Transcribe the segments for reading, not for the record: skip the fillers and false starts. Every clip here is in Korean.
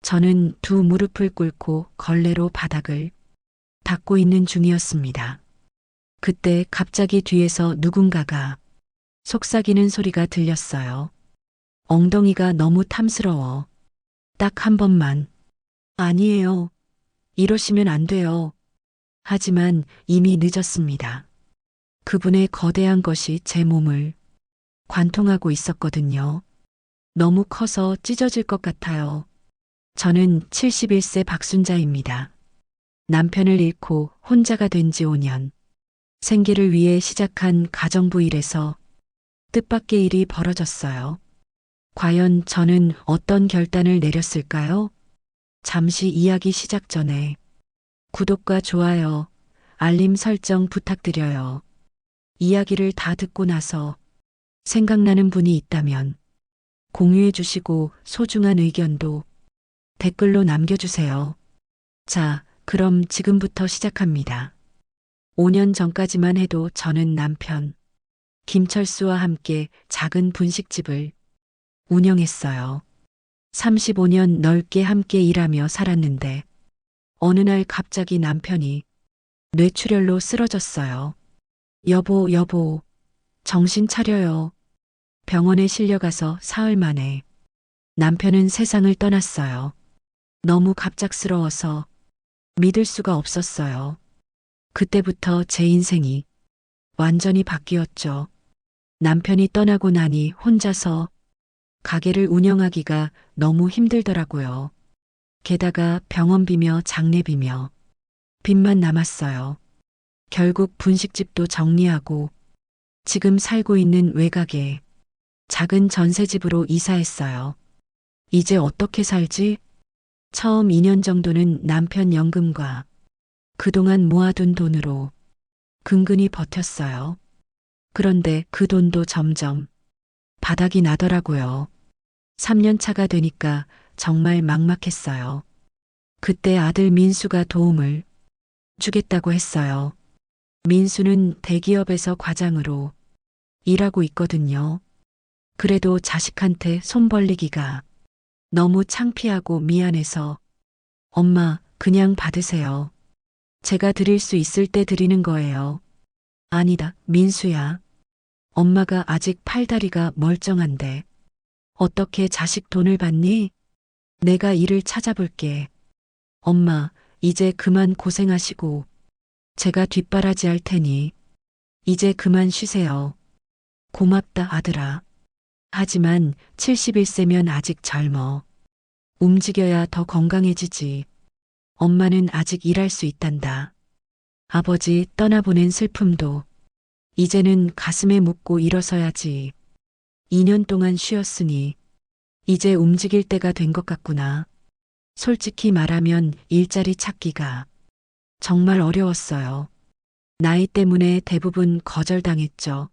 저는 두 무릎을 꿇고 걸레로 바닥을 닦고 있는 중이었습니다. 그때 갑자기 뒤에서 누군가가 속삭이는 소리가 들렸어요. 엉덩이가 너무 탐스러워. 딱 한 번만. 아니에요. 이러시면 안 돼요. 하지만 이미 늦었습니다. 그분의 거대한 것이 제 몸을 관통하고 있었거든요. 너무 커서 찢어질 것 같아요. 저는 71세 박순자입니다. 남편을 잃고 혼자가 된 지 5년. 생계를 위해 시작한 가정부 일에서 뜻밖의 일이 벌어졌어요. 과연 저는 어떤 결단을 내렸을까요? 잠시 이야기 시작 전에 구독과 좋아요, 알림 설정 부탁드려요. 이야기를 다 듣고 나서 생각나는 분이 있다면 공유해 주시고 소중한 의견도 댓글로 남겨주세요. 자, 그럼 지금부터 시작합니다. 5년 전까지만 해도 저는 남편 김철수와 함께 작은 분식집을 운영했어요. 35년 넓게 함께 일하며 살았는데 어느 날 갑자기 남편이 뇌출혈로 쓰러졌어요. 여보, 정신 차려요. 병원에 실려가서 사흘 만에 남편은 세상을 떠났어요. 너무 갑작스러워서 믿을 수가 없었어요. 그때부터 제 인생이 완전히 바뀌었죠. 남편이 떠나고 나니 혼자서 가게를 운영하기가 너무 힘들더라고요. 게다가 병원비며 장례비며 빚만 남았어요. 결국 분식집도 정리하고 지금 살고 있는 외곽에 작은 전셋집으로 이사했어요. 이제 어떻게 살지? 처음 2년 정도는 남편 연금과 그동안 모아둔 돈으로 근근히 버텼어요. 그런데 그 돈도 점점 바닥이 나더라고요. 3년 차가 되니까 정말 막막했어요. 그때 아들 민수가 도움을 주겠다고 했어요. 민수는 대기업에서 과장으로 일하고 있거든요. 그래도 자식한테 손 벌리기가 너무 창피하고 미안해서 엄마, 그냥 받으세요. 제가 드릴 수 있을 때 드리는 거예요. 아니다, 민수야. 엄마가 아직 팔다리가 멀쩡한데 어떻게 자식 돈을 받니? 내가 일을 찾아볼게. 엄마, 이제 그만 고생하시고 제가 뒷바라지 할 테니 이제 그만 쉬세요. 고맙다, 아들아. 하지만 71세면 아직 젊어. 움직여야 더 건강해지지. 엄마는 아직 일할 수 있단다. 아버지 떠나보낸 슬픔도 이제는 가슴에 묻고 일어서야지. 2년 동안 쉬었으니 이제 움직일 때가 된 것 같구나. 솔직히 말하면 일자리 찾기가 정말 어려웠어요. 나이 때문에 대부분 거절당했죠.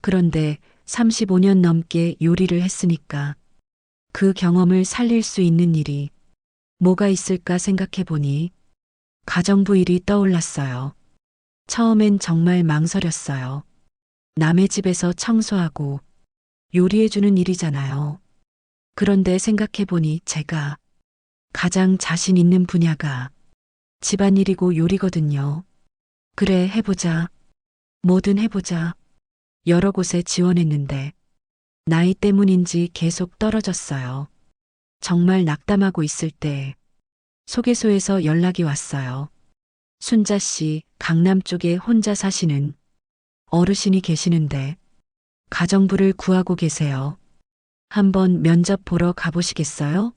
그런데 35년 넘게 요리를 했으니까 그 경험을 살릴 수 있는 일이 뭐가 있을까 생각해 보니 가정부 일이 떠올랐어요. 처음엔 정말 망설였어요. 남의 집에서 청소하고 요리해주는 일이잖아요. 그런데 생각해 보니 제가 가장 자신 있는 분야가 집안일이고 요리거든요. 그래, 해보자. 뭐든 해보자. 여러 곳에 지원했는데 나이 때문인지 계속 떨어졌어요. 정말 낙담하고 있을 때 소개소에서 연락이 왔어요. 순자 씨, 강남 쪽에 혼자 사시는 어르신이 계시는데 가정부를 구하고 계세요. 한번 면접 보러 가보시겠어요?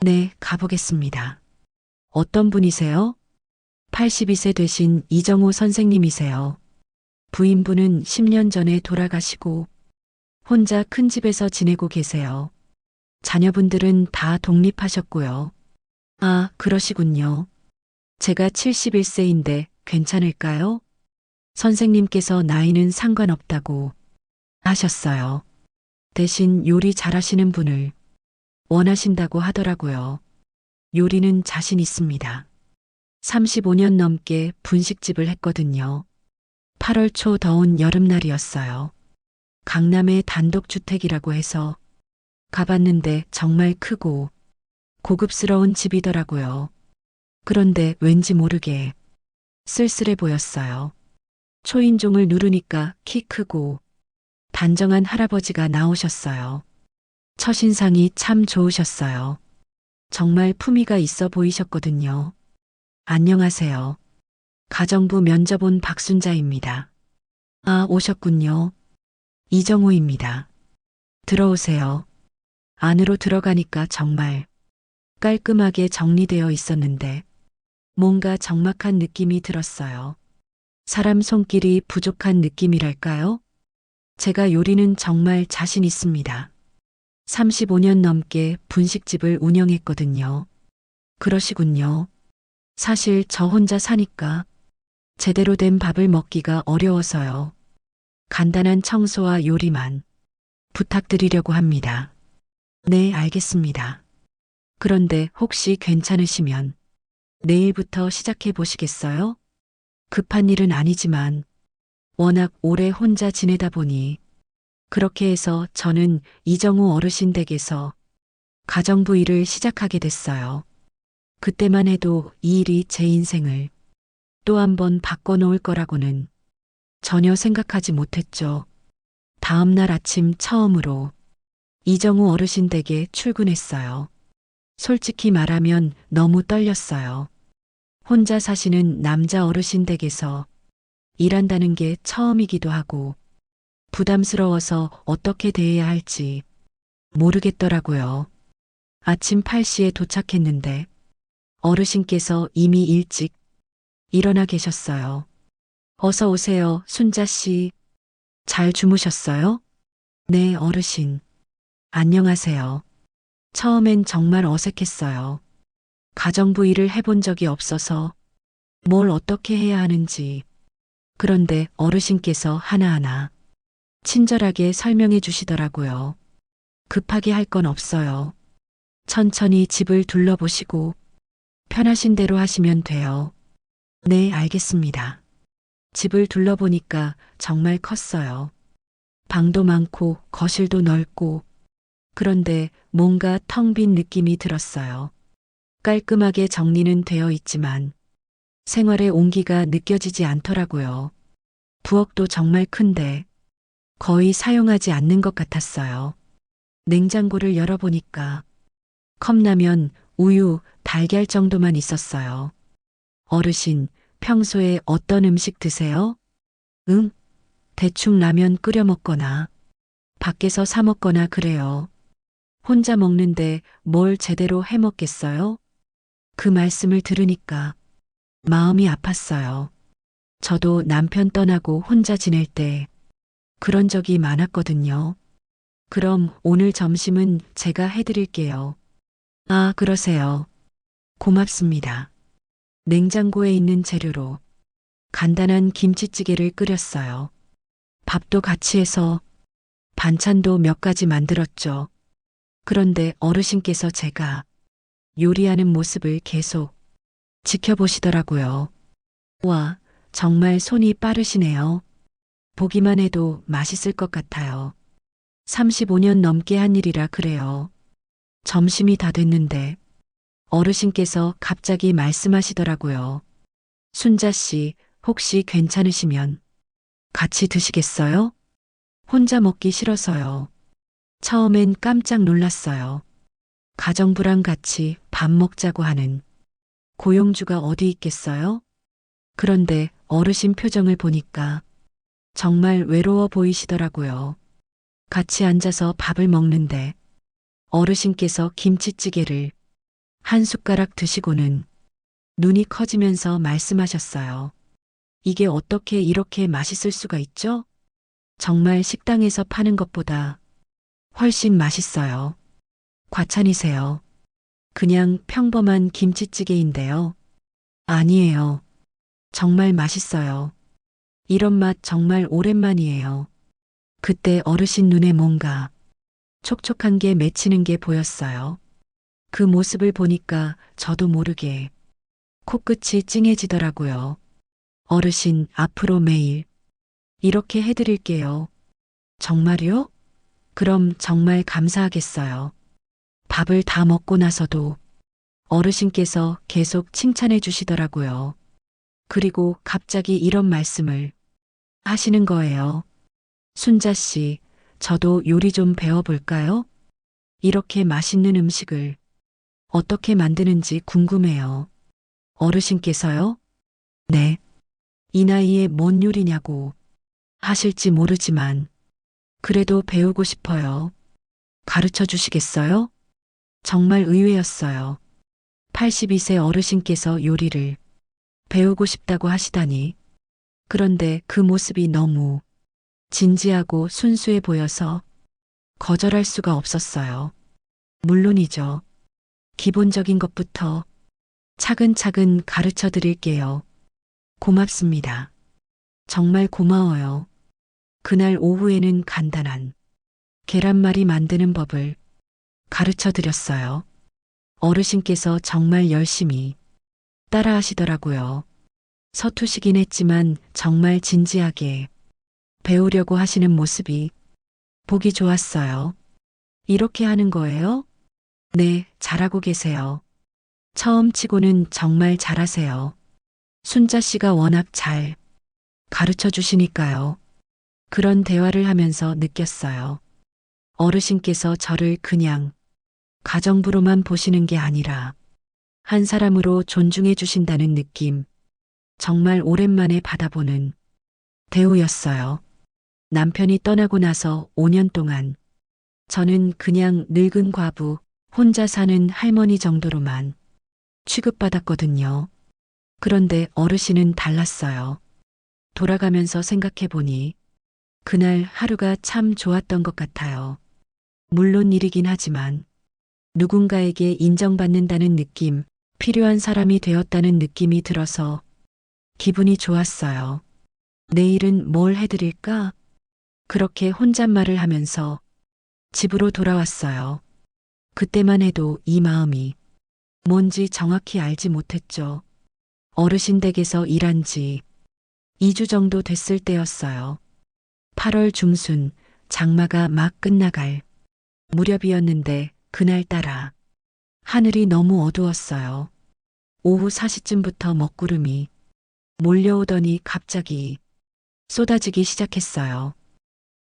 네, 가보겠습니다. 어떤 분이세요? 82세 되신 이정호 선생님이세요. 부인분은 10년 전에 돌아가시고 혼자 큰 집에서 지내고 계세요. 자녀분들은 다 독립하셨고요. 아, 그러시군요. 제가 71세인데 괜찮을까요? 선생님께서 나이는 상관없다고 하셨어요. 대신 요리 잘하시는 분을 원하신다고 하더라고요. 요리는 자신 있습니다. 35년 넘게 분식집을 했거든요. 8월 초 더운 여름날이었어요. 강남의 단독주택이라고 해서 가봤는데 정말 크고 고급스러운 집이더라고요. 그런데 왠지 모르게 쓸쓸해 보였어요. 초인종을 누르니까 키 크고 단정한 할아버지가 나오셨어요. 첫인상이 참 좋으셨어요. 정말 품위가 있어 보이셨거든요. 안녕하세요. 가정부 면접 온 박순자입니다. 아, 오셨군요. 이정호입니다. 들어오세요. 안으로 들어가니까 정말 깔끔하게 정리되어 있었는데 뭔가 적막한 느낌이 들었어요. 사람 손길이 부족한 느낌이랄까요? 제가 요리는 정말 자신 있습니다. 35년 넘게 분식집을 운영했거든요. 그러시군요. 사실 저 혼자 사니까 제대로 된 밥을 먹기가 어려워서요. 간단한 청소와 요리만 부탁드리려고 합니다. 네, 알겠습니다. 그런데 혹시 괜찮으시면 내일부터 시작해 보시겠어요? 급한 일은 아니지만 워낙 오래 혼자 지내다 보니 그렇게 해서 저는 이정우 어르신 댁에서 가정부 일을 시작하게 됐어요. 그때만 해도 이 일이 제 인생을 또 한 번 바꿔놓을 거라고는 전혀 생각하지 못했죠. 다음 날 아침 처음으로 이정우 어르신 댁에 출근했어요. 솔직히 말하면 너무 떨렸어요. 혼자 사시는 남자 어르신 댁에서 일한다는 게 처음이기도 하고 부담스러워서 어떻게 대해야 할지 모르겠더라고요. 아침 8시에 도착했는데 어르신께서 이미 일찍 일어나 계셨어요. 어서 오세요, 순자 씨. 잘 주무셨어요? 네, 어르신. 안녕하세요. 처음엔 정말 어색했어요. 가정부 일을 해본 적이 없어서 뭘 어떻게 해야 하는지. 그런데 어르신께서 하나하나 친절하게 설명해 주시더라고요. 급하게 할 건 없어요. 천천히 집을 둘러보시고 편하신 대로 하시면 돼요. 네, 알겠습니다. 집을 둘러보니까 정말 컸어요. 방도 많고 거실도 넓고 그런데 뭔가 텅 빈 느낌이 들었어요. 깔끔하게 정리는 되어 있지만 생활의 온기가 느껴지지 않더라고요. 부엌도 정말 큰데 거의 사용하지 않는 것 같았어요. 냉장고를 열어보니까 컵라면, 우유, 달걀 정도만 있었어요. 어르신, 평소에 어떤 음식 드세요? 대충 라면 끓여 먹거나 밖에서 사 먹거나 그래요. 혼자 먹는데 뭘 제대로 해 먹겠어요? 그 말씀을 들으니까 마음이 아팠어요. 저도 남편 떠나고 혼자 지낼 때 그런 적이 많았거든요. 그럼 오늘 점심은 제가 해드릴게요. 아, 그러세요. 고맙습니다. 냉장고에 있는 재료로 간단한 김치찌개를 끓였어요. 밥도 같이 해서 반찬도 몇 가지 만들었죠. 그런데 어르신께서 제가 요리하는 모습을 계속 지켜보시더라고요. 와, 정말 손이 빠르시네요. 보기만 해도 맛있을 것 같아요. 35년 넘게 한 일이라 그래요. 점심이 다 됐는데 어르신께서 갑자기 말씀하시더라고요. 순자 씨, 혹시 괜찮으시면 같이 드시겠어요? 혼자 먹기 싫어서요. 처음엔 깜짝 놀랐어요. 가정부랑 같이 밥 먹자고 하는 고용주가 어디 있겠어요? 그런데 어르신 표정을 보니까 정말 외로워 보이시더라고요. 같이 앉아서 밥을 먹는데 어르신께서 김치찌개를 한 숟가락 드시고는 눈이 커지면서 말씀하셨어요. 이게 어떻게 이렇게 맛있을 수가 있죠? 정말 식당에서 파는 것보다 훨씬 맛있어요. 과찬이세요. 그냥 평범한 김치찌개인데요. 아니에요. 정말 맛있어요. 이런 맛 정말 오랜만이에요. 그때 어르신 눈에 뭔가 촉촉한 게 맺히는 게 보였어요. 그 모습을 보니까 저도 모르게 코끝이 찡해지더라고요. 어르신, 앞으로 매일 이렇게 해드릴게요. 정말요? 그럼 정말 감사하겠어요. 밥을 다 먹고 나서도 어르신께서 계속 칭찬해 주시더라고요. 그리고 갑자기 이런 말씀을 하시는 거예요. 순자 씨, 저도 요리 좀 배워볼까요? 이렇게 맛있는 음식을 어떻게 만드는지 궁금해요. 어르신께서요? 네. 이 나이에 뭔 요리냐고 하실지 모르지만 그래도 배우고 싶어요. 가르쳐 주시겠어요? 정말 의외였어요. 82세 어르신께서 요리를 배우고 싶다고 하시다니. 그런데 그 모습이 너무 진지하고 순수해 보여서 거절할 수가 없었어요. 물론이죠. 기본적인 것부터 차근차근 가르쳐 드릴게요. 고맙습니다. 정말 고마워요. 그날 오후에는 간단한 계란말이 만드는 법을 가르쳐 드렸어요. 어르신께서 정말 열심히 따라 하시더라고요. 서투시긴 했지만 정말 진지하게 배우려고 하시는 모습이 보기 좋았어요. 이렇게 하는 거예요? 네, 잘하고 계세요. 처음 치고는 정말 잘하세요. 순자 씨가 워낙 잘 가르쳐 주시니까요. 그런 대화를 하면서 느꼈어요. 어르신께서 저를 그냥 가정부로만 보시는 게 아니라 한 사람으로 존중해 주신다는 느낌. 정말 오랜만에 받아보는 대우였어요. 남편이 떠나고 나서 5년 동안 저는 그냥 늙은 과부, 혼자 사는 할머니 정도로만 취급받았거든요. 그런데 어르신은 달랐어요. 돌아가면서 생각해 보니 그날 하루가 참 좋았던 것 같아요. 물론 일이긴 하지만 누군가에게 인정받는다는 느낌, 필요한 사람이 되었다는 느낌이 들어서 기분이 좋았어요. 내일은 뭘 해드릴까? 그렇게 혼잣말을 하면서 집으로 돌아왔어요. 그때만 해도 이 마음이 뭔지 정확히 알지 못했죠. 어르신 댁에서 일한 지 2주 정도 됐을 때였어요. 8월 중순 장마가 막 끝나갈 무렵이었는데 그날따라 하늘이 너무 어두웠어요. 오후 4시쯤부터 먹구름이 몰려오더니 갑자기 쏟아지기 시작했어요.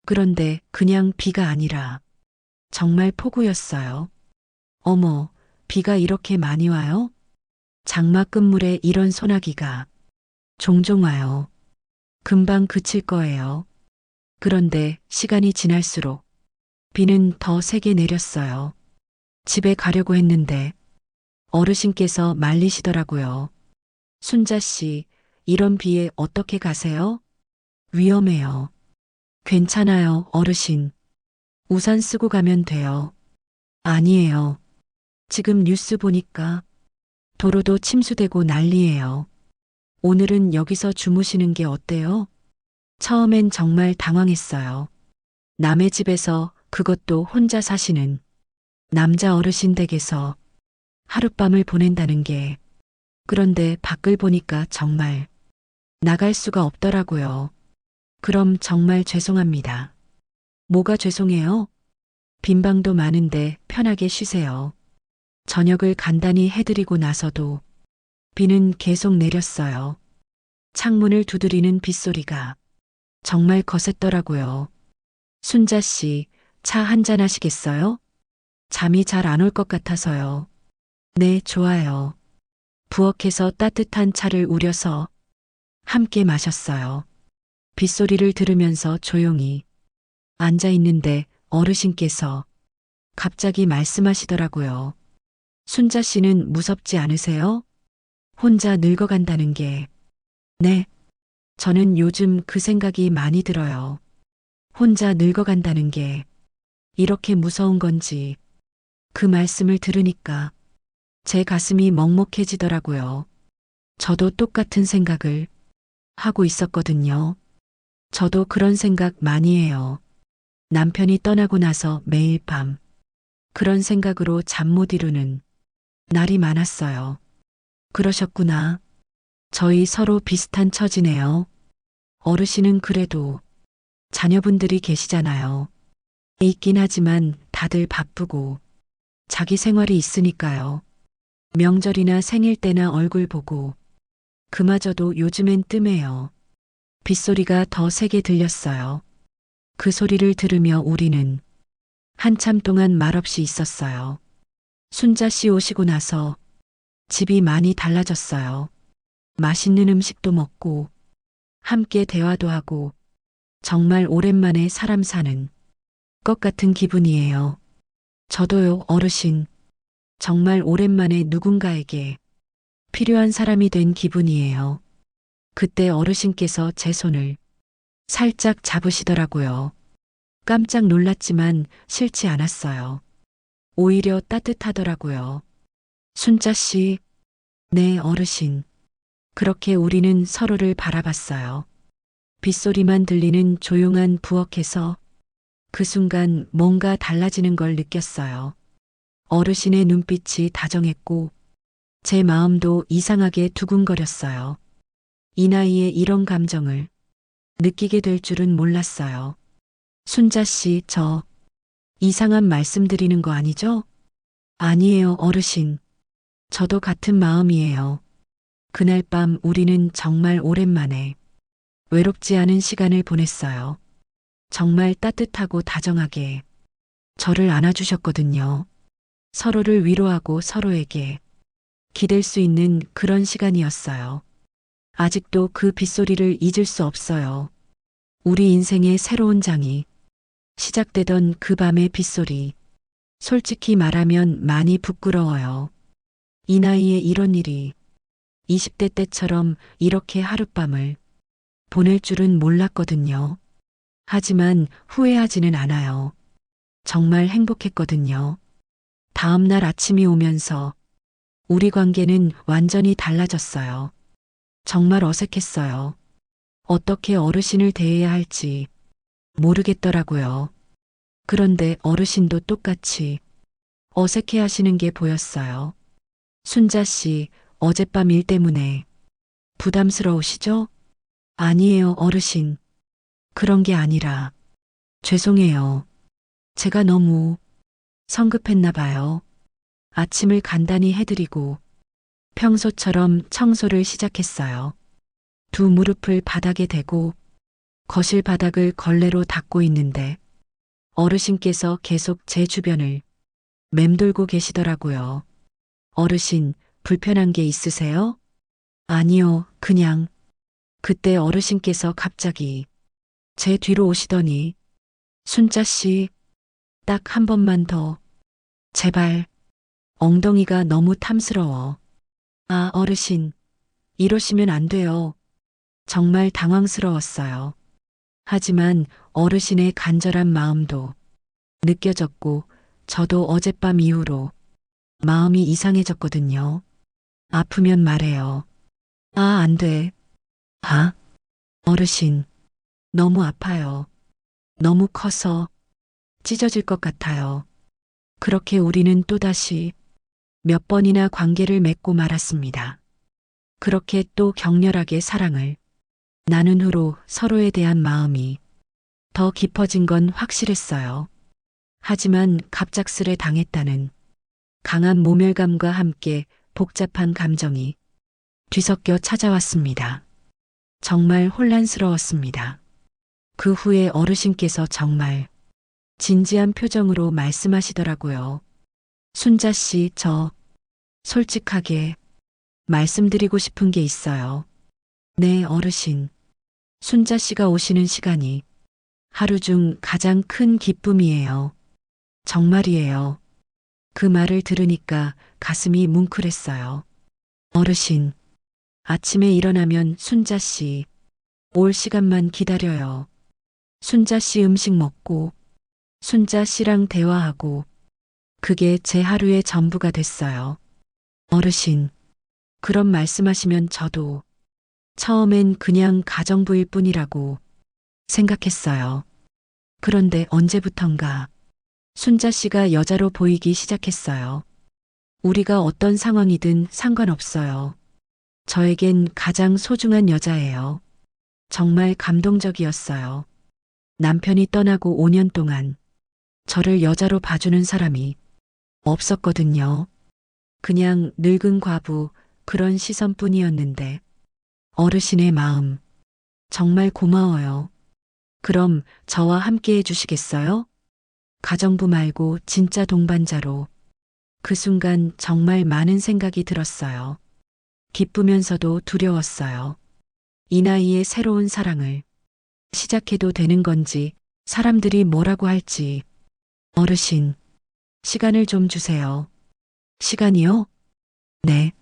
그런데 그냥 비가 아니라 정말 폭우였어요. 어머, 비가 이렇게 많이 와요? 장마 끝물에 이런 소나기가 종종 와요. 금방 그칠 거예요. 그런데 시간이 지날수록 비는 더 세게 내렸어요. 집에 가려고 했는데 어르신께서 말리시더라고요. 순자 씨, 이런 비에 어떻게 가세요? 위험해요. 괜찮아요, 어르신. 우산 쓰고 가면 돼요. 아니에요. 지금 뉴스 보니까 도로도 침수되고 난리예요. 오늘은 여기서 주무시는 게 어때요? 처음엔 정말 당황했어요. 남의 집에서 그것도 혼자 사시는 남자 어르신 댁에서 하룻밤을 보낸다는 게 그런데 밖을 보니까 정말 나갈 수가 없더라고요. 그럼 정말 죄송합니다. 뭐가 죄송해요? 빈 방도 많은데 편하게 쉬세요. 저녁을 간단히 해드리고 나서도 비는 계속 내렸어요. 창문을 두드리는 빗소리가 정말 거셌더라고요. 순자 씨, 차 한잔 하시겠어요? 잠이 잘 안 올 것 같아서요. 네, 좋아요. 부엌에서 따뜻한 차를 우려서 함께 마셨어요. 빗소리를 들으면서 조용히 앉아 있는데 어르신께서 갑자기 말씀하시더라고요. 순자 씨는 무섭지 않으세요? 혼자 늙어간다는 게. 네, 저는 요즘 그 생각이 많이 들어요. 혼자 늙어간다는 게 이렇게 무서운 건지. 그 말씀을 들으니까 제 가슴이 먹먹해지더라고요. 저도 똑같은 생각을 하고 있었거든요. 저도 그런 생각 많이 해요. 남편이 떠나고 나서 매일 밤 그런 생각으로 잠 못 이루는 날이 많았어요. 그러셨구나. 저희 서로 비슷한 처지네요. 어르신은 그래도 자녀분들이 계시잖아요. 있긴 하지만 다들 바쁘고 자기 생활이 있으니까요. 명절이나 생일 때나 얼굴 보고 그마저도 요즘엔 뜸해요. 빗소리가 더 세게 들렸어요. 그 소리를 들으며 우리는 한참 동안 말없이 있었어요. 순자 씨 오시고 나서 집이 많이 달라졌어요. 맛있는 음식도 먹고 함께 대화도 하고 정말 오랜만에 사람 사는 것 같은 기분이에요. 저도요, 어르신. 정말 오랜만에 누군가에게 필요한 사람이 된 기분이에요. 그때 어르신께서 제 손을 살짝 잡으시더라고요. 깜짝 놀랐지만 싫지 않았어요. 오히려 따뜻하더라고요. 순자 씨, 네, 어르신. 그렇게 우리는 서로를 바라봤어요. 빗소리만 들리는 조용한 부엌에서 그 순간 뭔가 달라지는 걸 느꼈어요. 어르신의 눈빛이 다정했고 제 마음도 이상하게 두근거렸어요. 이 나이에 이런 감정을 느끼게 될 줄은 몰랐어요. 순자 씨, 저 이상한 말씀 드리는 거 아니죠? 아니에요, 어르신. 저도 같은 마음이에요. 그날 밤 우리는 정말 오랜만에 외롭지 않은 시간을 보냈어요. 정말 따뜻하고 다정하게 저를 안아주셨거든요. 서로를 위로하고 서로에게 기댈 수 있는 그런 시간이었어요. 아직도 그 빗소리를 잊을 수 없어요. 우리 인생의 새로운 장이 시작되던 그 밤의 빗소리. 솔직히 말하면 많이 부끄러워요. 이 나이에 이런 일이 20대 때처럼 이렇게 하룻밤을 보낼 줄은 몰랐거든요. 하지만 후회하지는 않아요. 정말 행복했거든요. 다음 날 아침이 오면서 우리 관계는 완전히 달라졌어요. 정말 어색했어요. 어떻게 어르신을 대해야 할지 모르겠더라고요. 그런데 어르신도 똑같이 어색해 하시는 게 보였어요. 순자 씨, 어젯밤 일 때문에 부담스러우시죠? 아니에요, 어르신. 그런 게 아니라 죄송해요. 제가 너무 성급했나 봐요. 아침을 간단히 해드리고 평소처럼 청소를 시작했어요. 두 무릎을 바닥에 대고 거실 바닥을 걸레로 닦고 있는데 어르신께서 계속 제 주변을 맴돌고 계시더라고요. 어르신, 불편한 게 있으세요? 아니요, 그냥. 그때 어르신께서 갑자기 제 뒤로 오시더니 순자 씨, 딱 한 번만 더. 제발. 엉덩이가 너무 탐스러워. 아, 어르신. 이러시면 안 돼요. 정말 당황스러웠어요. 하지만 어르신의 간절한 마음도 느껴졌고 저도 어젯밤 이후로 마음이 이상해졌거든요. 아프면 말해요. 아, 안 돼. 아, 어르신. 너무 아파요. 너무 커서 찢어질 것 같아요. 그렇게 우리는 또다시 몇 번이나 관계를 맺고 말았습니다. 그렇게 또 격렬하게 사랑을 나눈 후로 서로에 대한 마음이 더 깊어진 건 확실했어요. 하지만 갑작스레 당했다는 강한 모멸감과 함께 복잡한 감정이 뒤섞여 찾아왔습니다. 정말 혼란스러웠습니다. 그 후에 어르신께서 정말 진지한 표정으로 말씀하시더라고요. 순자 씨, 저 솔직하게 말씀드리고 싶은 게 있어요. 네, 어르신. 순자 씨가 오시는 시간이 하루 중 가장 큰 기쁨이에요. 정말이에요. 그 말을 들으니까 가슴이 뭉클했어요. 어르신, 아침에 일어나면 순자 씨 올 시간만 기다려요. 순자 씨 음식 먹고 순자 씨랑 대화하고 그게 제 하루의 전부가 됐어요. 어르신, 그런 말씀하시면 저도 처음엔 그냥 가정부일 뿐이라고 생각했어요. 그런데 언제부턴가 순자 씨가 여자로 보이기 시작했어요. 우리가 어떤 상황이든 상관없어요. 저에겐 가장 소중한 여자예요. 정말 감동적이었어요. 남편이 떠나고 5년 동안 저를 여자로 봐주는 사람이 없었거든요. 그냥 늙은 과부 그런 시선뿐이었는데 어르신의 마음 정말 고마워요. 그럼 저와 함께 해주시겠어요? 가정부 말고 진짜 동반자로. 그 순간 정말 많은 생각이 들었어요. 기쁘면서도 두려웠어요. 이 나이에 새로운 사랑을 시작해도 되는 건지, 사람들이 뭐라고 할지. 어르신, 시간을 좀 주세요. 시간이요? 네.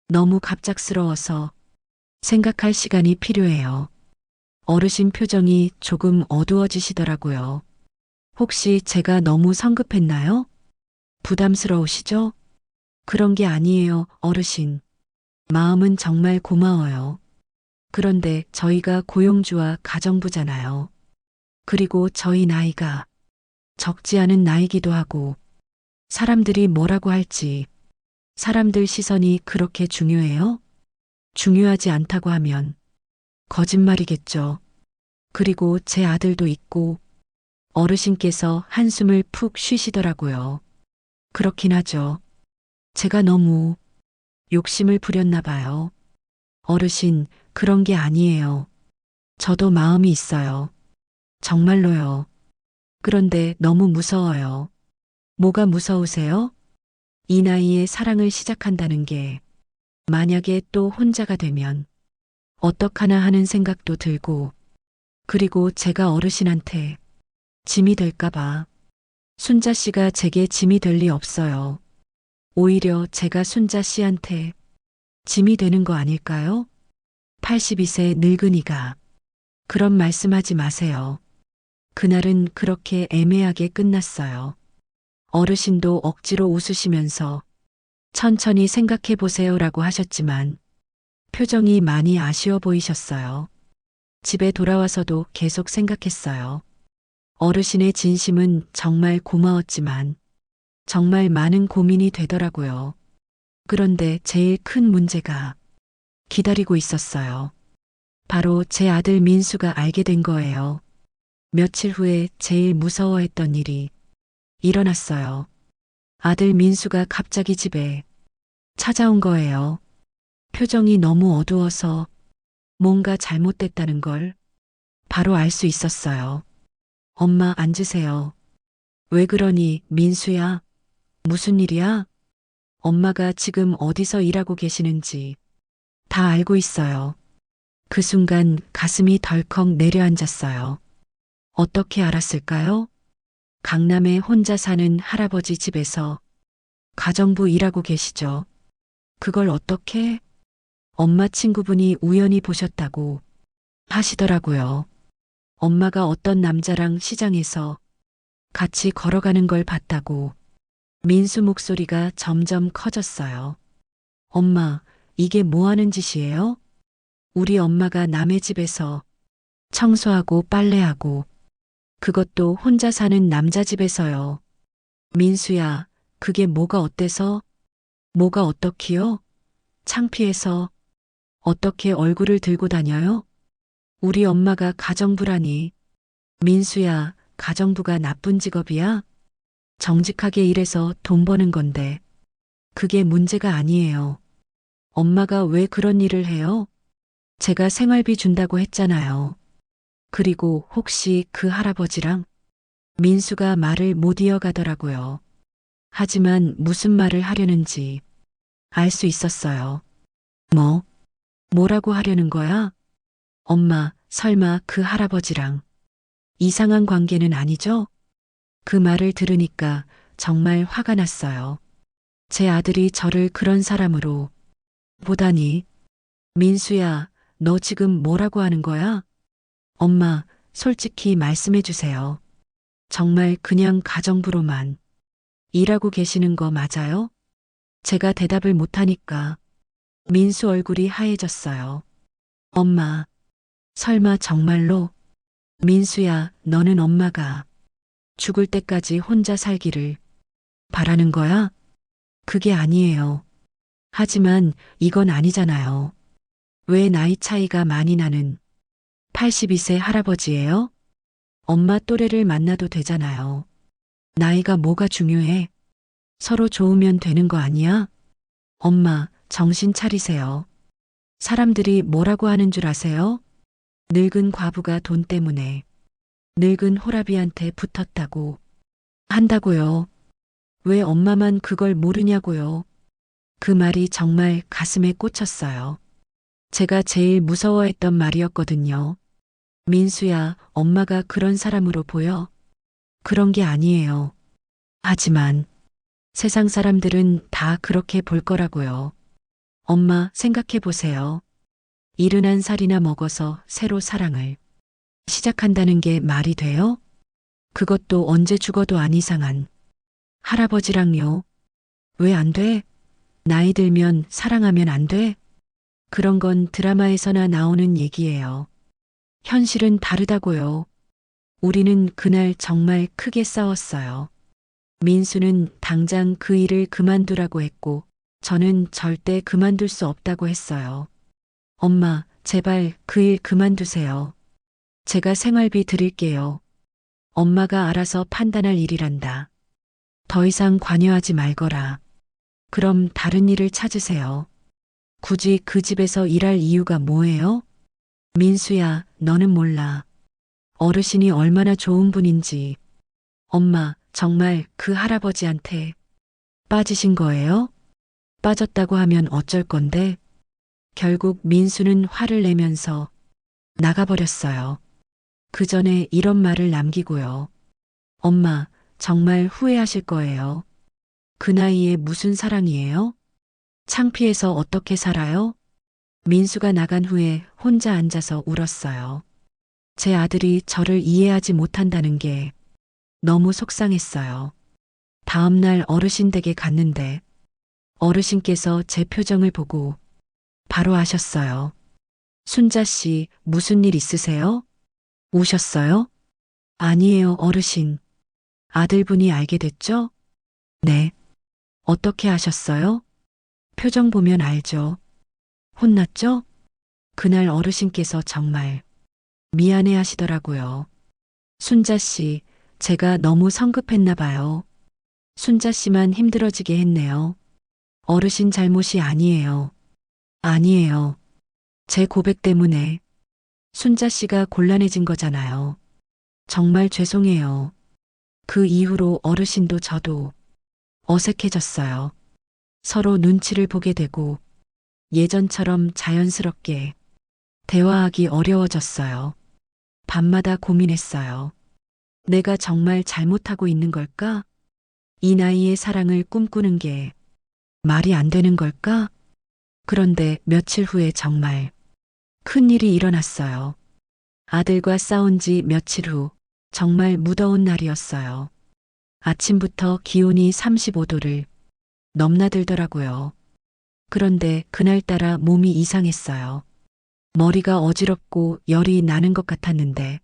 너무 갑작스러워서 생각할 시간이 필요해요. 어르신 표정이 조금 어두워지시더라고요. 혹시 제가 너무 성급했나요? 부담스러우시죠? 그런 게 아니에요, 어르신. 마음은 정말 고마워요. 그런데 저희가 고용주와 가정부잖아요. 그리고 저희 나이가 적지 않은 나이기도 하고 사람들이 뭐라고 할지, 사람들 시선이 그렇게 중요해요? 중요하지 않다고 하면 거짓말이겠죠. 그리고 제 아들도 있고 어르신께서 한숨을 푹 쉬시더라고요. 그렇긴 하죠. 제가 너무 욕심을 부렸나 봐요. 어르신, 그런 게 아니에요. 저도 마음이 있어요. 정말로요. 그런데 너무 무서워요. 뭐가 무서우세요? 이 나이에 사랑을 시작한다는 게 만약에 또 혼자가 되면 어떡하나 하는 생각도 들고, 그리고 제가 어르신한테 짐이 될까봐. 순자 씨가 제게 짐이 될 리 없어요. 오히려 제가 순자 씨한테 짐이 되는 거 아닐까요? 82세 늙은이가. 그런 말씀하지 마세요. 그날은 그렇게 애매하게 끝났어요. 어르신도 억지로 웃으시면서 천천히 생각해 보세요라고 하셨지만 표정이 많이 아쉬워 보이셨어요. 집에 돌아와서도 계속 생각했어요. 어르신의 진심은 정말 고마웠지만 정말 많은 고민이 되더라고요. 그런데 제일 큰 문제가 기다리고 있었어요. 바로 제 아들 민수가 알게 된 거예요. 며칠 후에 제일 무서워했던 일이 일어났어요. 아들 민수가 갑자기 집에 찾아온 거예요. 표정이 너무 어두워서 뭔가 잘못됐다는 걸 바로 알 수 있었어요. 엄마 앉으세요. 왜 그러니, 민수야? 무슨 일이야? 엄마가 지금 어디서 일하고 계시는지 다 알고 있어요. 그 순간 가슴이 덜컥 내려앉았어요. 어떻게 알았을까요? 강남에 혼자 사는 할아버지 집에서 가정부 일하고 계시죠. 그걸 어떻게? 엄마 친구분이 우연히 보셨다고 하시더라고요. 엄마가 어떤 남자랑 시장에서 같이 걸어가는 걸 봤다고. 민수 목소리가 점점 커졌어요. 엄마, 이게 뭐 하는 짓이에요? 우리 엄마가 남의 집에서 청소하고 빨래하고, 그것도 혼자 사는 남자 집에서요. 민수야, 그게 뭐가 어때서? 뭐가 어떻기요? 창피해서 어떻게 얼굴을 들고 다녀요? 우리 엄마가 가정부라니. 민수야, 가정부가 나쁜 직업이야? 정직하게 일해서 돈 버는 건데. 그게 문제가 아니에요. 엄마가 왜 그런 일을 해요? 제가 생활비 준다고 했잖아요. 그리고 혹시 그 할아버지랑? 민수가 말을 못 이어가더라고요. 하지만 무슨 말을 하려는지 알 수 있었어요. 뭐? 뭐라고 하려는 거야? 엄마, 설마 그 할아버지랑 이상한 관계는 아니죠? 그 말을 들으니까 정말 화가 났어요. 제 아들이 저를 그런 사람으로 보다니. 민수야, 너 지금 뭐라고 하는 거야? 엄마, 솔직히 말씀해 주세요. 정말 그냥 가정부로만 일하고 계시는 거 맞아요? 제가 대답을 못하니까 민수 얼굴이 하얘졌어요. 엄마, 설마 정말로? 민수야, 너는 엄마가 죽을 때까지 혼자 살기를 바라는 거야? 그게 아니에요. 하지만 이건 아니잖아요. 왜 나이 차이가 많이 나는 82세 할아버지예요? 엄마 또래를 만나도 되잖아요. 나이가 뭐가 중요해? 서로 좋으면 되는 거 아니야? 엄마, 정신 차리세요. 사람들이 뭐라고 하는 줄 아세요? 늙은 과부가 돈 때문에 늙은 호라비한테 붙었다고 한다고요. 왜 엄마만 그걸 모르냐고요. 그 말이 정말 가슴에 꽂혔어요. 제가 제일 무서워했던 말이었거든요. 민수야, 엄마가 그런 사람으로 보여? 그런 게 아니에요. 하지만 세상 사람들은 다 그렇게 볼 거라고요. 엄마, 생각해 보세요. 71살이나 먹어서 새로 사랑을 시작한다는 게 말이 돼요? 그것도 언제 죽어도 안 이상한 할아버지랑요. 왜 안 돼? 나이 들면 사랑하면 안 돼? 그런 건 드라마에서나 나오는 얘기예요. 현실은 다르다고요. 우리는 그날 정말 크게 싸웠어요. 민수는 당장 그 일을 그만두라고 했고, 저는 절대 그만둘 수 없다고 했어요. 엄마, 제발 그 일 그만두세요. 제가 생활비 드릴게요. 엄마가 알아서 판단할 일이란다. 더 이상 관여하지 말거라. 그럼 다른 일을 찾으세요. 굳이 그 집에서 일할 이유가 뭐예요? 민수야, 너는 몰라. 어르신이 얼마나 좋은 분인지. 엄마, 정말 그 할아버지한테 빠지신 거예요? 빠졌다고 하면 어쩔 건데? 결국 민수는 화를 내면서 나가버렸어요. 그 전에 이런 말을 남기고요. 엄마, 정말 후회하실 거예요. 그 나이에 무슨 사랑이에요? 창피해서 어떻게 살아요? 민수가 나간 후에 혼자 앉아서 울었어요. 제 아들이 저를 이해하지 못한다는 게 너무 속상했어요. 다음 날 어르신 댁에 갔는데 어르신께서 제 표정을 보고 바로 아셨어요. 순자 씨, 무슨 일 있으세요? 우셨어요? 아니에요, 어르신. 아들분이 알게 됐죠? 네. 어떻게 아셨어요? 표정 보면 알죠. 혼났죠? 그날 어르신께서 정말 미안해 하시더라고요. 순자 씨, 제가 너무 성급했나 봐요. 순자 씨만 힘들어지게 했네요. 어르신 잘못이 아니에요. 아니에요. 제 고백 때문에 순자 씨가 곤란해진 거잖아요. 정말 죄송해요. 그 이후로 어르신도 저도 어색해졌어요. 서로 눈치를 보게 되고 예전처럼 자연스럽게 대화하기 어려워졌어요. 밤마다 고민했어요. 내가 정말 잘못하고 있는 걸까? 이 나이에 사랑을 꿈꾸는 게 말이 안 되는 걸까? 그런데 며칠 후에 정말 큰 일이 일어났어요. 아들과 싸운 지 며칠 후 정말 무더운 날이었어요. 아침부터 기온이 35도를 넘나들더라고요. 그런데 그날따라 몸이 이상했어요. 머리가 어지럽고 열이 나는 것 같았는데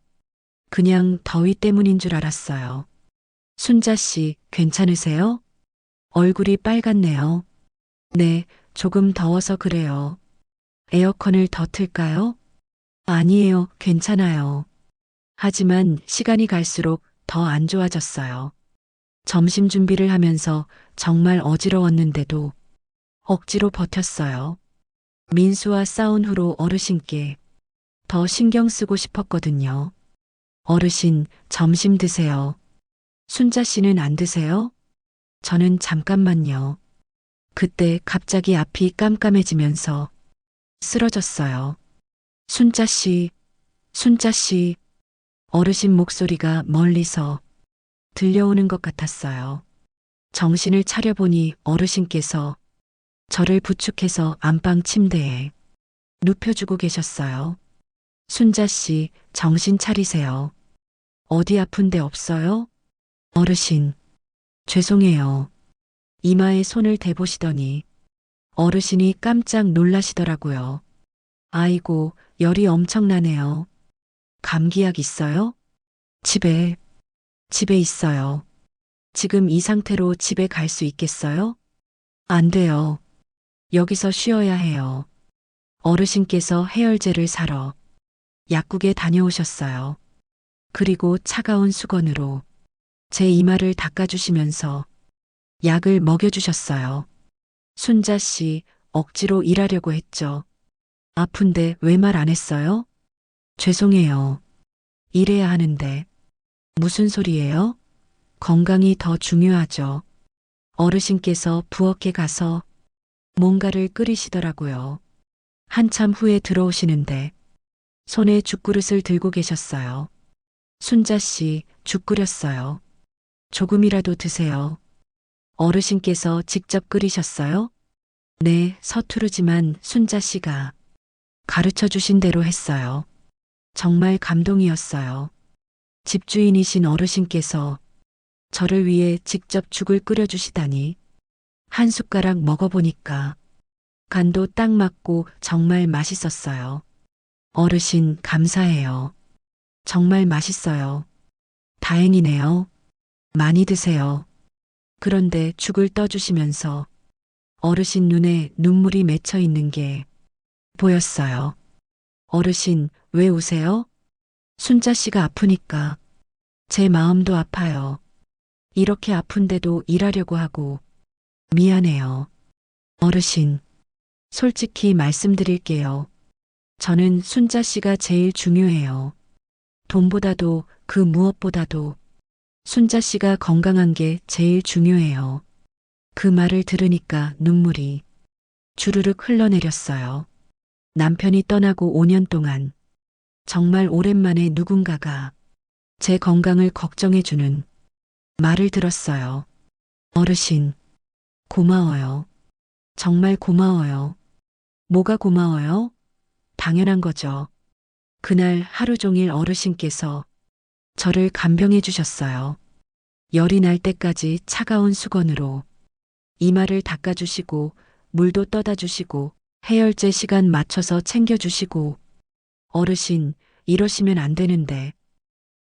그냥 더위 때문인 줄 알았어요. 순자 씨, 괜찮으세요? 얼굴이 빨갛네요. 네, 조금 더워서 그래요. 에어컨을 더 틀까요? 아니에요, 괜찮아요. 하지만 시간이 갈수록 더 안 좋아졌어요. 점심 준비를 하면서 정말 어지러웠는데도 억지로 버텼어요. 민수와 싸운 후로 어르신께 더 신경 쓰고 싶었거든요. 어르신, 점심 드세요. 순자 씨는 안 드세요? 저는 잠깐만요. 그때 갑자기 앞이 깜깜해지면서 쓰러졌어요. 순자 씨, 순자 씨. 어르신 목소리가 멀리서 들려오는 것 같았어요. 정신을 차려보니 어르신께서 저를 부축해서 안방 침대에 눕혀주고 계셨어요. 순자 씨, 정신 차리세요. 어디 아픈 데 없어요? 어르신, 죄송해요. 이마에 손을 대보시더니 어르신이 깜짝 놀라시더라고요. 아이고, 열이 엄청나네요. 감기약 있어요? 집에 있어요. 지금 이 상태로 집에 갈 수 있겠어요? 안 돼요. 여기서 쉬어야 해요. 어르신께서 해열제를 사러 약국에 다녀오셨어요. 그리고 차가운 수건으로 제 이마를 닦아주시면서 약을 먹여주셨어요. 순자 씨, 억지로 일하려고 했죠. 아픈데 왜 말 안 했어요? 죄송해요. 일해야 하는데. 무슨 소리예요? 건강이 더 중요하죠. 어르신께서 부엌에 가서 뭔가를 끓이시더라고요. 한참 후에 들어오시는데 손에 죽그릇을 들고 계셨어요. 순자 씨, 죽 끓였어요. 조금이라도 드세요. 어르신께서 직접 끓이셨어요? 네, 서투르지만 순자 씨가 가르쳐 주신 대로 했어요. 정말 감동이었어요. 집주인이신 어르신께서 저를 위해 직접 죽을 끓여주시다니. 한 숟가락 먹어보니까 간도 딱 맞고 정말 맛있었어요. 어르신, 감사해요. 정말 맛있어요. 다행이네요. 많이 드세요. 그런데 죽을 떠주시면서 어르신 눈에 눈물이 맺혀 있는 게 보였어요. 어르신, 왜 우세요? 순자 씨가 아프니까 제 마음도 아파요. 이렇게 아픈데도 일하려고 하고 미안해요. 어르신, 솔직히 말씀드릴게요. 저는 순자 씨가 제일 중요해요. 돈보다도 그 무엇보다도 순자 씨가 건강한 게 제일 중요해요. 그 말을 들으니까 눈물이 주르륵 흘러내렸어요. 남편이 떠나고 5년 동안 정말 오랜만에 누군가가 제 건강을 걱정해주는 말을 들었어요. 어르신, 고마워요. 정말 고마워요. 뭐가 고마워요? 당연한 거죠. 그날 하루 종일 어르신께서 저를 간병해 주셨어요. 열이 날 때까지 차가운 수건으로 이마를 닦아주시고 물도 떠다 주시고 해열제 시간 맞춰서 챙겨주시고 어르신, 이러시면 안 되는데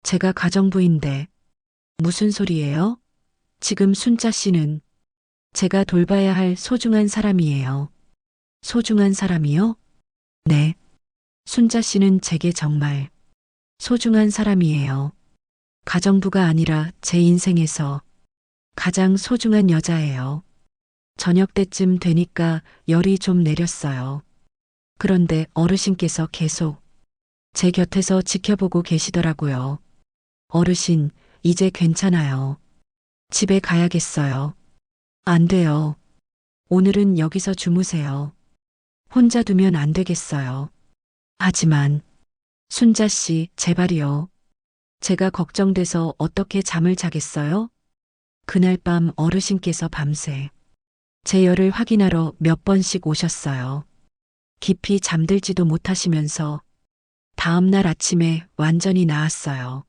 제가 가정부인데 무슨 소리예요? 지금 순자 씨는 제가 돌봐야 할 소중한 사람이에요. 소중한 사람이요? 네. 순자 씨는 제게 정말 소중한 사람이에요. 가정부가 아니라 제 인생에서 가장 소중한 여자예요. 저녁 때쯤 되니까 열이 좀 내렸어요. 그런데 어르신께서 계속 제 곁에서 지켜보고 계시더라고요. 어르신, 이제 괜찮아요. 집에 가야겠어요. 안 돼요. 오늘은 여기서 주무세요. 혼자 두면 안 되겠어요. 하지만, 순자 씨, 제발이요. 제가 걱정돼서 어떻게 잠을 자겠어요? 그날 밤 어르신께서 밤새 제 열을 확인하러 몇 번씩 오셨어요. 깊이 잠들지도 못하시면서 다음날 아침에 완전히 나았어요.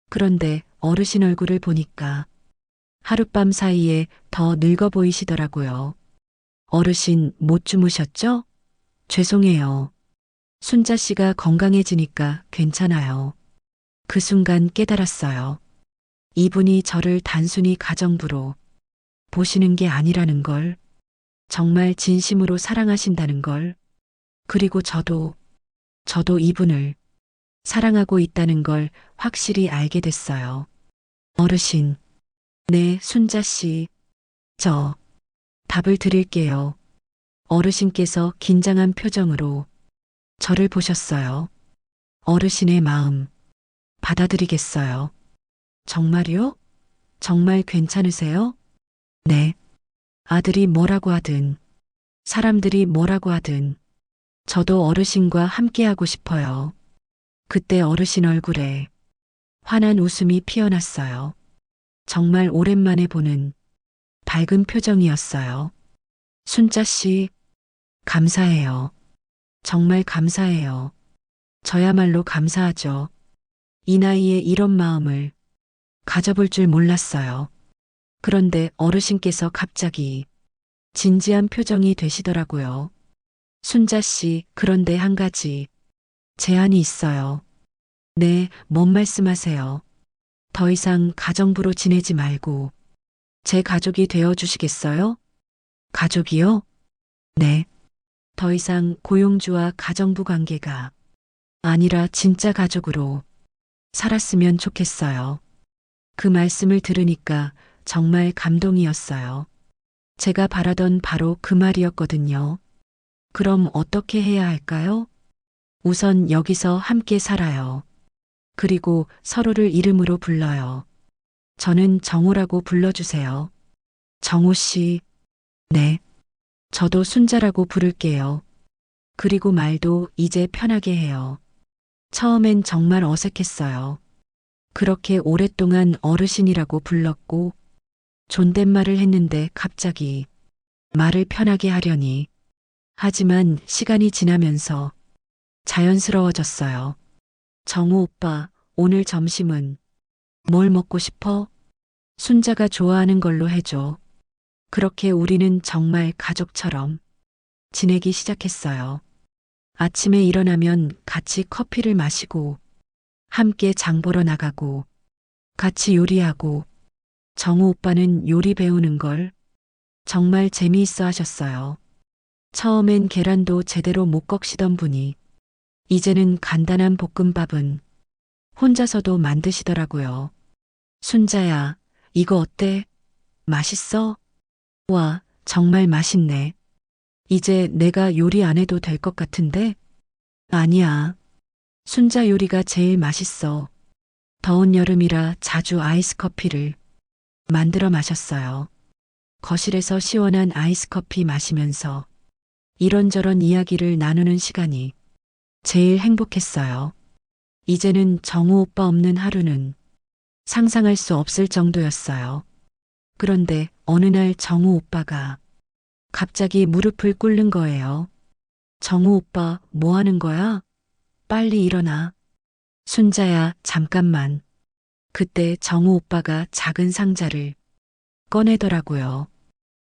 그런데 어르신 얼굴을 보니까 하룻밤 사이에 더 늙어 보이시더라고요. 어르신 못 주무셨죠? 죄송해요. 순자 씨가 건강해지니까 괜찮아요. 그 순간 깨달았어요. 이분이 저를 단순히 가정부로 보시는 게 아니라는 걸, 정말 진심으로 사랑하신다는 걸, 그리고 저도 이분을 사랑하고 있다는 걸 확실히 알게 됐어요. 어르신, 네, 순자 씨, 저 답을 드릴게요. 어르신께서 긴장한 표정으로 저를 보셨어요. 어르신의 마음 받아들이겠어요. 정말요? 정말 괜찮으세요? 네. 아들이 뭐라고 하든, 사람들이 뭐라고 하든, 저도 어르신과 함께하고 싶어요. 그때 어르신 얼굴에 환한 웃음이 피어났어요. 정말 오랜만에 보는 밝은 표정이었어요. 순자 씨, 감사해요. 정말 감사해요. 저야말로 감사하죠. 이 나이에 이런 마음을 가져볼 줄 몰랐어요. 그런데 어르신께서 갑자기 진지한 표정이 되시더라고요. 순자 씨, 그런데 한 가지 제안이 있어요. 네, 뭔 말씀하세요? 더 이상 가정부로 지내지 말고 제 가족이 되어 주시겠어요? 가족이요? 네. 더 이상 고용주와 가정부 관계가 아니라 진짜 가족으로 살았으면 좋겠어요. 그 말씀을 들으니까 정말 감동이었어요. 제가 바라던 바로 그 말이었거든요. 그럼 어떻게 해야 할까요? 우선 여기서 함께 살아요. 그리고 서로를 이름으로 불러요. 저는 정우라고 불러주세요. 정우 씨. 네. 저도 순자라고 부를게요. 그리고 말도 이제 편하게 해요. 처음엔 정말 어색했어요. 그렇게 오랫동안 어르신이라고 불렀고 존댓말을 했는데 갑자기 말을 편하게 하려니. 하지만 시간이 지나면서 자연스러워졌어요. 정우 오빠, 오늘 점심은 뭘 먹고 싶어? 순자가 좋아하는 걸로 해줘. 그렇게 우리는 정말 가족처럼 지내기 시작했어요. 아침에 일어나면 같이 커피를 마시고 함께 장 보러 나가고 같이 요리하고 정우 오빠는 요리 배우는 걸 정말 재미있어 하셨어요. 처음엔 계란도 제대로 못 꺾시던 분이 이제는 간단한 볶음밥은 혼자서도 만드시더라고요. 순자야, 이거 어때? 맛있어? 와, 정말 맛있네. 이제 내가 요리 안 해도 될 것 같은데? 아니야. 순자 요리가 제일 맛있어. 더운 여름이라 자주 아이스 커피를 만들어 마셨어요. 거실에서 시원한 아이스 커피 마시면서 이런저런 이야기를 나누는 시간이 제일 행복했어요. 이제는 정우 오빠 없는 하루는 상상할 수 없을 정도였어요. 그런데 어느 날 정우 오빠가 갑자기 무릎을 꿇는 거예요. 정우 오빠, 뭐 하는 거야? 빨리 일어나. 순자야, 잠깐만. 그때 정우 오빠가 작은 상자를 꺼내더라고요.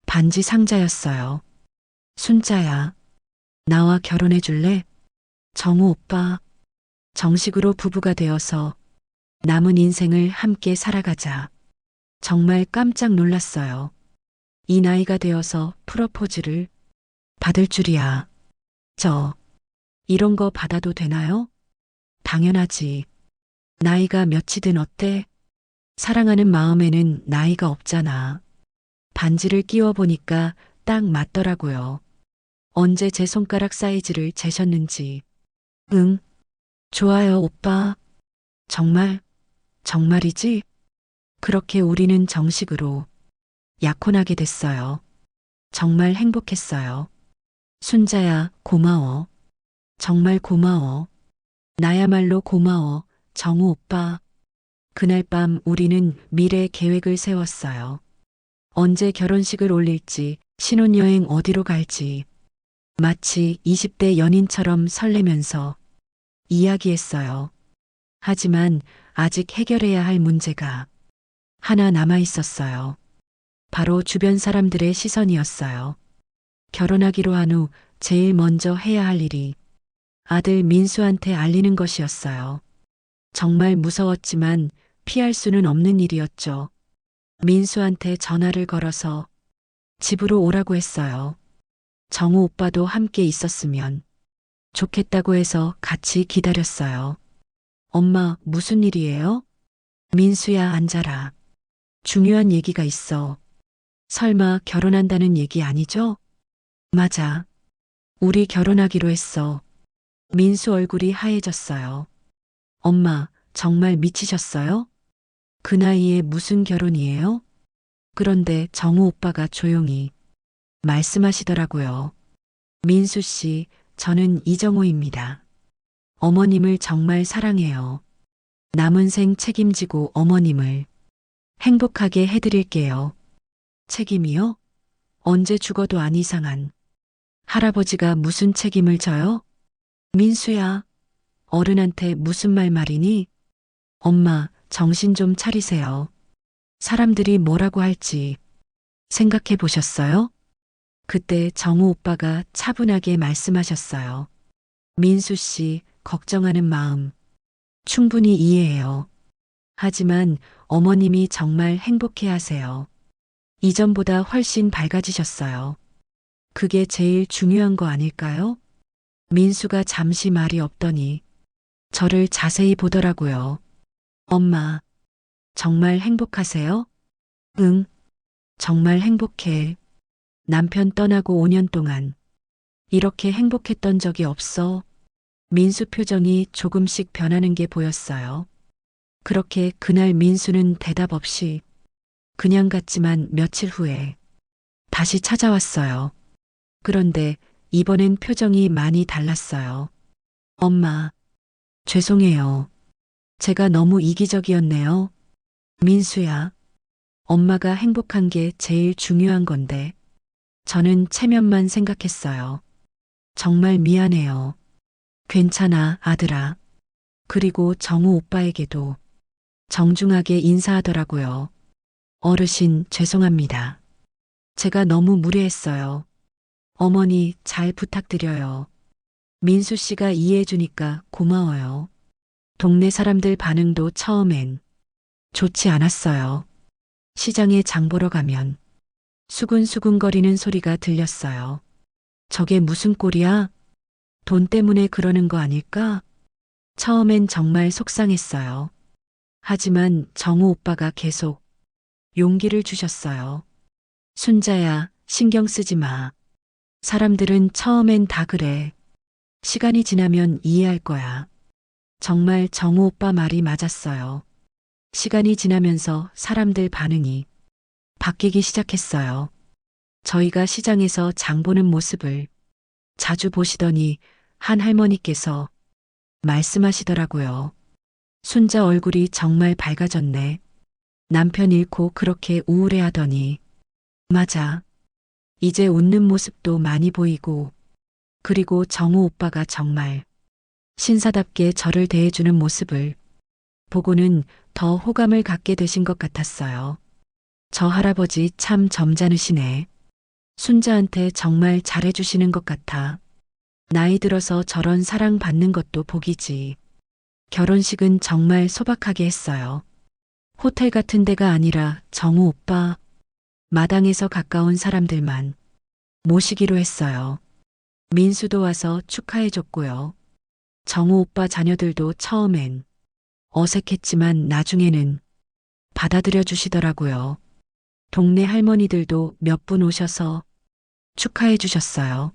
반지 상자였어요. 순자야, 나와 결혼해 줄래? 정우 오빠, 정식으로 부부가 되어서 남은 인생을 함께 살아가자. 정말 깜짝 놀랐어요. 이 나이가 되어서 프러포즈를 받을 줄이야. 이런 거 받아도 되나요? 당연하지. 나이가 몇이든 어때? 사랑하는 마음에는 나이가 없잖아. 반지를 끼워 보니까 딱 맞더라고요. 언제 제 손가락 사이즈를 재셨는지. 응, 좋아요, 오빠. 정말, 정말이지? 그렇게 우리는 정식으로 약혼하게 됐어요. 정말 행복했어요. 순자야, 고마워. 정말 고마워. 나야말로 고마워, 정우 오빠. 그날 밤 우리는 미래 계획을 세웠어요. 언제 결혼식을 올릴지, 신혼여행 어디로 갈지. 마치 20대 연인처럼 설레면서 이야기했어요. 하지만 아직 해결해야 할 문제가 하나 남아 있었어요. 바로 주변 사람들의 시선이었어요. 결혼하기로 한 후 제일 먼저 해야 할 일이 아들 민수한테 알리는 것이었어요. 정말 무서웠지만 피할 수는 없는 일이었죠. 민수한테 전화를 걸어서 집으로 오라고 했어요. 정우 오빠도 함께 있었으면 좋겠다고 해서 같이 기다렸어요. 엄마, 무슨 일이에요? 민수야, 앉아라. 중요한 얘기가 있어. 설마 결혼한다는 얘기 아니죠? 맞아. 우리 결혼하기로 했어. 민수 얼굴이 하얘졌어요. 엄마, 정말 미치셨어요? 그 나이에 무슨 결혼이에요? 그런데 정우 오빠가 조용히 말씀하시더라고요. 민수 씨, 저는 이정우입니다. 어머님을 정말 사랑해요. 남은 생 책임지고 어머님을 행복하게 해드릴게요. 책임이요? 언제 죽어도 안 이상한 할아버지가 무슨 책임을 져요? 민수야, 어른한테 무슨 말이니? 엄마, 정신 좀 차리세요. 사람들이 뭐라고 할지 생각해 보셨어요? 그때 정우 오빠가 차분하게 말씀하셨어요. 민수 씨, 걱정하는 마음 충분히 이해해요. 하지만 어머님이 정말 행복해 하세요. 이전보다 훨씬 밝아지셨어요. 그게 제일 중요한 거 아닐까요? 민수가 잠시 말이 없더니 저를 자세히 보더라고요. 엄마, 정말 행복하세요? 응, 정말 행복해. 남편 떠나고 5년 동안 이렇게 행복했던 적이 없어. 민수 표정이 조금씩 변하는 게 보였어요. 그렇게 그날 민수는 대답 없이 그냥 갔지만 며칠 후에 다시 찾아왔어요. 그런데 이번엔 표정이 많이 달랐어요. 엄마, 죄송해요. 제가 너무 이기적이었네요. 민수야, 엄마가 행복한 게 제일 중요한 건데, 저는 체면만 생각했어요. 정말 미안해요. 괜찮아, 아들아. 그리고 정우 오빠에게도 정중하게 인사하더라고요. 어르신, 죄송합니다. 제가 너무 무례했어요. 어머니, 잘 부탁드려요. 민수 씨가 이해해주니까 고마워요. 동네 사람들 반응도 처음엔 좋지 않았어요. 시장에 장 보러 가면 수근수근거리는 소리가 들렸어요. 저게 무슨 꼴이야? 돈 때문에 그러는 거 아닐까? 처음엔 정말 속상했어요. 하지만 정우 오빠가 계속 용기를 주셨어요. 순자야, 신경 쓰지 마. 사람들은 처음엔 다 그래. 시간이 지나면 이해할 거야. 정말 정우 오빠 말이 맞았어요. 시간이 지나면서 사람들 반응이 바뀌기 시작했어요. 저희가 시장에서 장 보는 모습을 자주 보시더니 한 할머니께서 말씀하시더라고요. 순자 얼굴이 정말 밝아졌네. 남편 잃고 그렇게 우울해하더니 맞아. 이제 웃는 모습도 많이 보이고 그리고 정우 오빠가 정말 신사답게 저를 대해주는 모습을 보고는 더 호감을 갖게 되신 것 같았어요. 저 할아버지 참 점잖으시네. 순자한테 정말 잘해주시는 것 같아. 나이 들어서 저런 사랑받는 것도 복이지. 결혼식은 정말 소박하게 했어요. 호텔 같은 데가 아니라 정우 오빠 마당에서 가까운 사람들만 모시기로 했어요. 민수도 와서 축하해줬고요. 정우 오빠 자녀들도 처음엔 어색했지만 나중에는 받아들여 주시더라고요. 동네 할머니들도 몇 분 오셔서 축하해 주셨어요.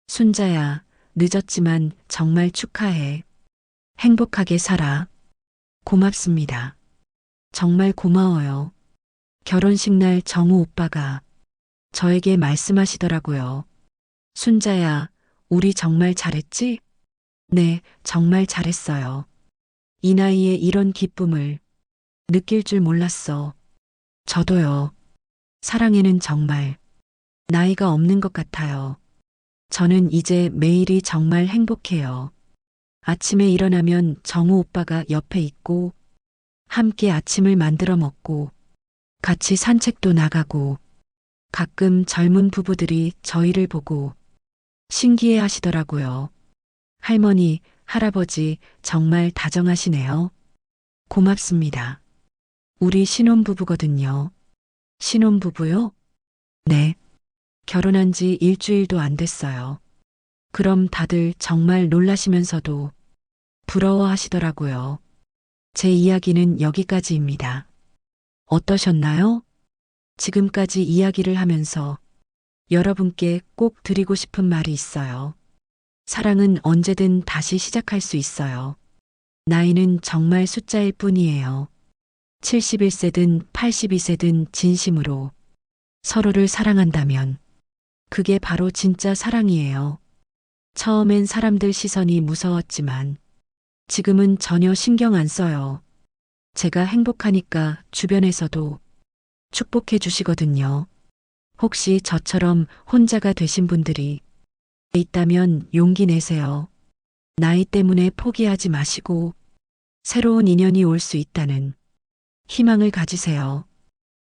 순자야, 늦었지만 정말 축하해. 행복하게 살아. 고맙습니다. 정말 고마워요. 결혼식 날 정우 오빠가 저에게 말씀하시더라고요. 순자야, 우리 정말 잘했지? 네, 정말 잘했어요. 이 나이에 이런 기쁨을 느낄 줄 몰랐어. 저도요. 사랑에는 정말 나이가 없는 것 같아요. 저는 이제 매일이 정말 행복해요. 아침에 일어나면 정우 오빠가 옆에 있고 함께 아침을 만들어 먹고 같이 산책도 나가고 가끔 젊은 부부들이 저희를 보고 신기해 하시더라고요. 할머니, 할아버지 정말 다정하시네요. 고맙습니다. 우리 신혼부부거든요. 신혼부부요? 네. 결혼한 지 일주일도 안 됐어요. 그럼 다들 정말 놀라시면서도 부러워하시더라고요. 제 이야기는 여기까지입니다. 어떠셨나요? 지금까지 이야기를 하면서 여러분께 꼭 드리고 싶은 말이 있어요. 사랑은 언제든 다시 시작할 수 있어요. 나이는 정말 숫자일 뿐이에요. 71세든 82세든 진심으로 서로를 사랑한다면 그게 바로 진짜 사랑이에요. 처음엔 사람들 시선이 무서웠지만 지금은 전혀 신경 안 써요. 제가 행복하니까 주변에서도 축복해 주시거든요. 혹시 저처럼 혼자가 되신 분들이 있다면 용기 내세요. 나이 때문에 포기하지 마시고 새로운 인연이 올 수 있다는 희망을 가지세요.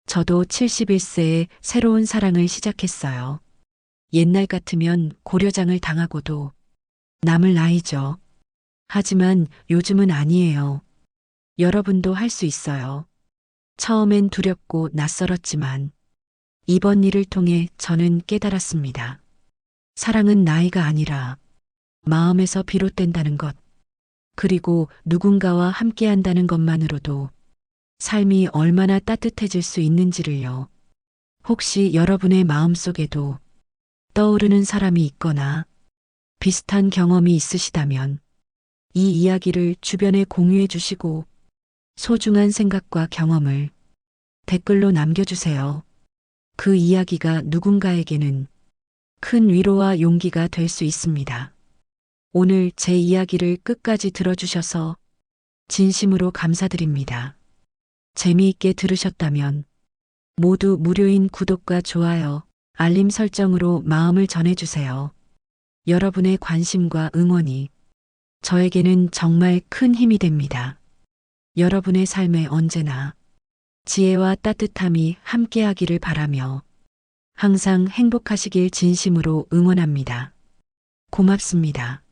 저도 71세에 새로운 사랑을 시작했어요. 옛날 같으면 고려장을 당하고도 남을 나이죠. 하지만 요즘은 아니에요. 여러분도 할 수 있어요. 처음엔 두렵고 낯설었지만 이번 일을 통해 저는 깨달았습니다. 사랑은 나이가 아니라 마음에서 비롯된다는 것, 그리고 누군가와 함께 한다는 것만으로도 삶이 얼마나 따뜻해질 수 있는지를요. 혹시 여러분의 마음속에도 떠오르는 사람이 있거나 비슷한 경험이 있으시다면 이 이야기를 주변에 공유해 주시고 소중한 생각과 경험을 댓글로 남겨주세요. 그 이야기가 누군가에게는 큰 위로와 용기가 될 수 있습니다. 오늘 제 이야기를 끝까지 들어주셔서 진심으로 감사드립니다. 재미있게 들으셨다면 모두 무료인 구독과 좋아요, 알림 설정으로 마음을 전해주세요. 여러분의 관심과 응원이 저에게는 정말 큰 힘이 됩니다. 여러분의 삶에 언제나 지혜와 따뜻함이 함께하기를 바라며 항상 행복하시길 진심으로 응원합니다. 고맙습니다.